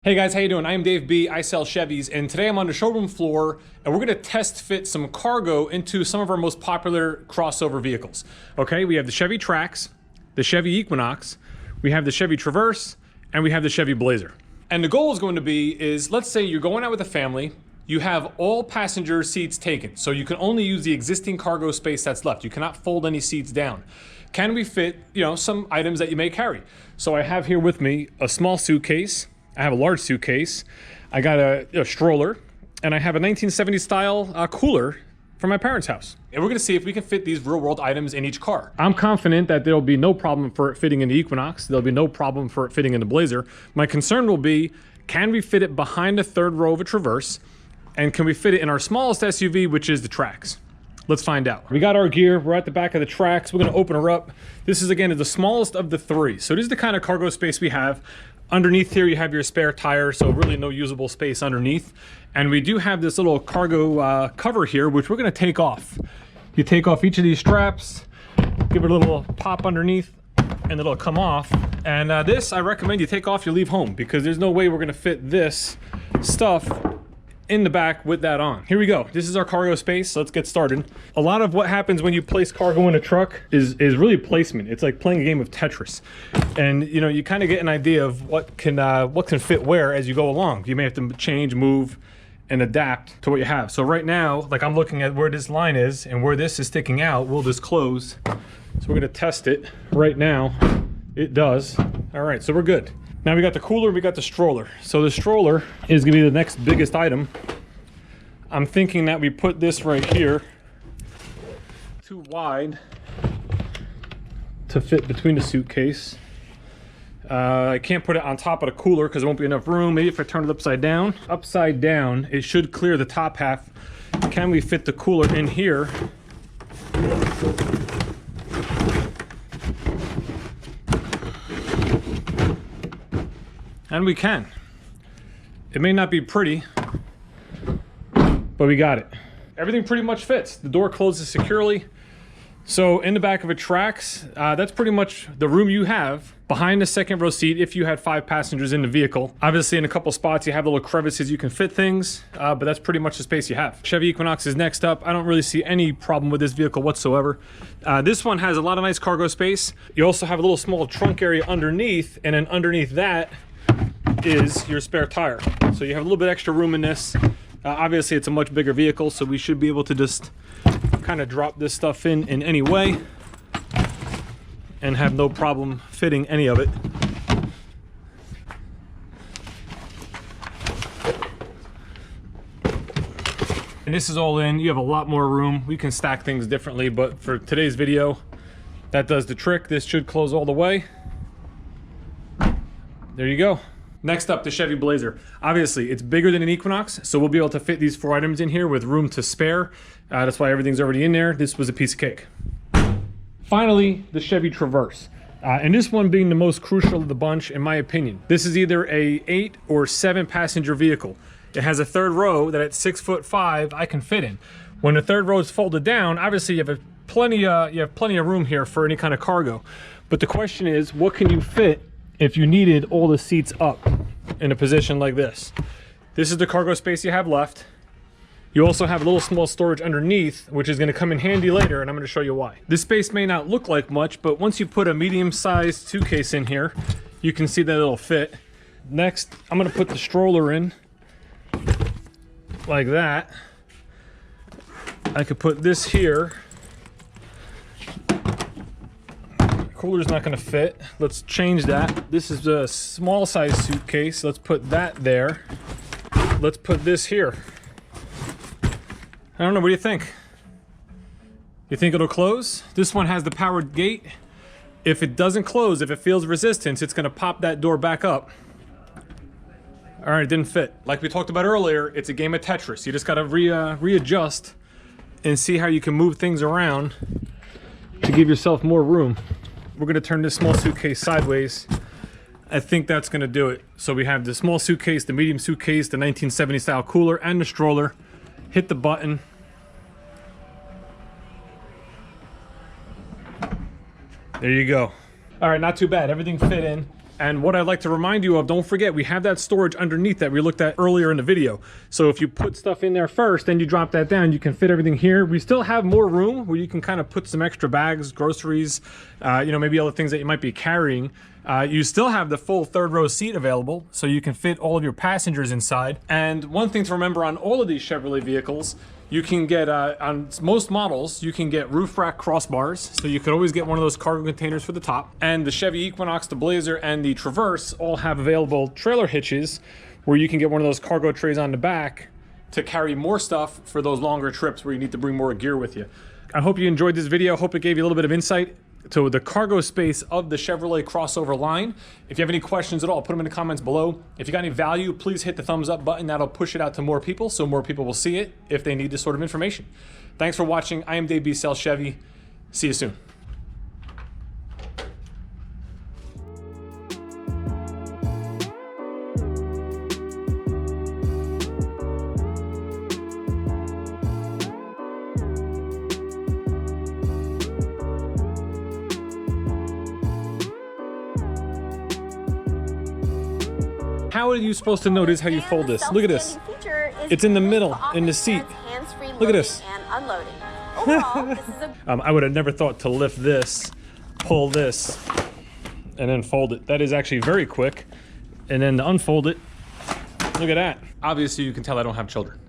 Hey guys, how you doing? I'm Dave B. I sell Chevys, and today I'm on the showroom floor, and we're gonna test fit some cargo into some of our most popular crossover vehicles. Okay, we have the Chevy Trax, the Chevy Equinox, we have the Chevy Traverse, and we have the Chevy BLAZER. And the goal is going to be is, let's say you're going out with a family, you have all passenger seats taken, so you can only use the existing cargo space that's left. You cannot fold any seats down. Can we fit, some items that you may carry? So I have here with me a small suitcase, I have a large suitcase, I got a stroller, and I have a 1970s style cooler from my parents' house. And we're gonna see if we can fit these real world items in each car. I'm confident that there'll be no problem for it fitting in the Equinox. There'll be no problem for it fitting in the BLAZER. My concern will be, can we fit it behind the third row of a Traverse? And can we fit it in our smallest SUV, which is the Trax? Let's find out. We got our gear, we're at the back of the Trax. We're gonna open her up. This is, again, the smallest of the three. So this is the kind of cargo space we have. Underneath here, you have your spare tire, so really no usable space underneath. And we do have this little cargo cover here, which we're gonna take off. You take off each of these straps, give it a little pop underneath, and it'll come off. And this, I recommend you take off, you leave home, because there's no way we're gonna fit this stuff in the back with that on. Here we go. This is our cargo space. Let's get started. A lot of what happens when you place cargo in a truck is really placement. It's like playing a game of Tetris. And you kind of get an idea of what can fit where as you go along. You may have to change, move, and adapt to what you have. So right now, like I'm looking at where this line is and where this is sticking out, will this close? So we're gonna test it right now. It does. All right, so we're good. Now we got the cooler, we got the stroller. So the stroller is gonna be the next biggest item. I'm thinking that we put this right here, too wide to fit between the suitcase. I can't put it on top of the cooler because there won't be enough room. Maybe if I turn it upside down, it should clear the top half. Can we fit the cooler in here? And we can. It may not be pretty, but we got it. Everything pretty much fits. The door closes securely. So in the back of a Trax, that's pretty much the room you have behind the second row seat if you had 5 passengers in the vehicle. Obviously in a couple spots you have little crevices you can fit things, but that's pretty much the space you have. Chevy Equinox is next up. I don't really see any problem with this vehicle whatsoever. This one has a lot of nice cargo space. You also have a little small trunk area underneath, and then underneath that is your spare tire. So you have a little bit extra room in this. Obviously it's a much bigger vehicle, so we should be able to just kind of drop this stuff in any way and have no problem fitting any of it. And this is all in. You have a lot more room. We can stack things differently, but for today's video, that does the trick. This should close all the way. There you go. Next up, the Chevy BLAZER. Obviously, it's bigger than an Equinox, so we'll be able to fit these 4 items in here with room to spare. That's why everything's already in there. This was a piece of cake. Finally, the Chevy Traverse. And this one being the most crucial of the bunch, in my opinion. This is either a 8 or 7 passenger vehicle. It has a third row that at 6'5" I can fit in. When the third row is folded down, obviously you have plenty of room here for any kind of cargo. But the question is, what can you fit if you needed all the seats up in a position like this? This is the cargo space you have left. You also have a little small storage underneath, which is going to come in handy later, and I'm going to show you why. This space may not look like much, but once you put a medium-sized suitcase in here, you can see that it'll fit. Next, I'm going to put the stroller in like that. I could put this here. Cooler's not going to fit. Let's change that. This is a small size suitcase. Let's put that there. Let's put this here. I don't know, what do you think? You think it'll close? This one has the powered gate. If it doesn't close, if it feels resistance, it's going to pop that door back up. All right, it didn't fit. Like we talked about earlier, it's a game of Tetris. You just got to readjust and see how you can move things around to give yourself more room. We're going to turn this small suitcase sideways. I think that's going to do it. So we have the small suitcase, the medium suitcase, the 1970 style cooler, and the stroller. Hit the button. There you go. All right, not too bad. Everything fit in. And what I'd like to remind you of, don't forget, we have that storage underneath that we looked at earlier in the video. So if you put stuff in there first, then you drop that down, you can fit everything here. We still have more room where you can kind of put some extra bags, groceries, you know, maybe other things that you might be carrying. You still have the full third row seat available, so you can fit all of your passengers inside. And one thing to remember on all of these Chevrolet vehicles, you can get, on most models, you can get roof rack crossbars, so you could always get one of those cargo containers for the top. And the Chevy Equinox, the Blazer, and the Traverse all have available trailer hitches where you can get one of those cargo trays on the back to carry more stuff for those longer trips where you need to bring more gear with you. I hope you enjoyed this video. Hope it gave you a little bit of insight to the cargo space of the Chevrolet crossover line. If you have any questions at all, put them in the comments below. If you got any value, please hit the thumbs up button. That'll push it out to more people, so more people will see it if they need this sort of information. Thanks for watching. I am Dave B. Sells Chevy. See you soon. How are you supposed to notice how you fold this? Look at this. It's in the middle, in the seat. Look at this. I would have never thought to lift this, pull this, and then fold it. That is actually very quick. And then to unfold it, look at that. Obviously, you can tell I don't have children.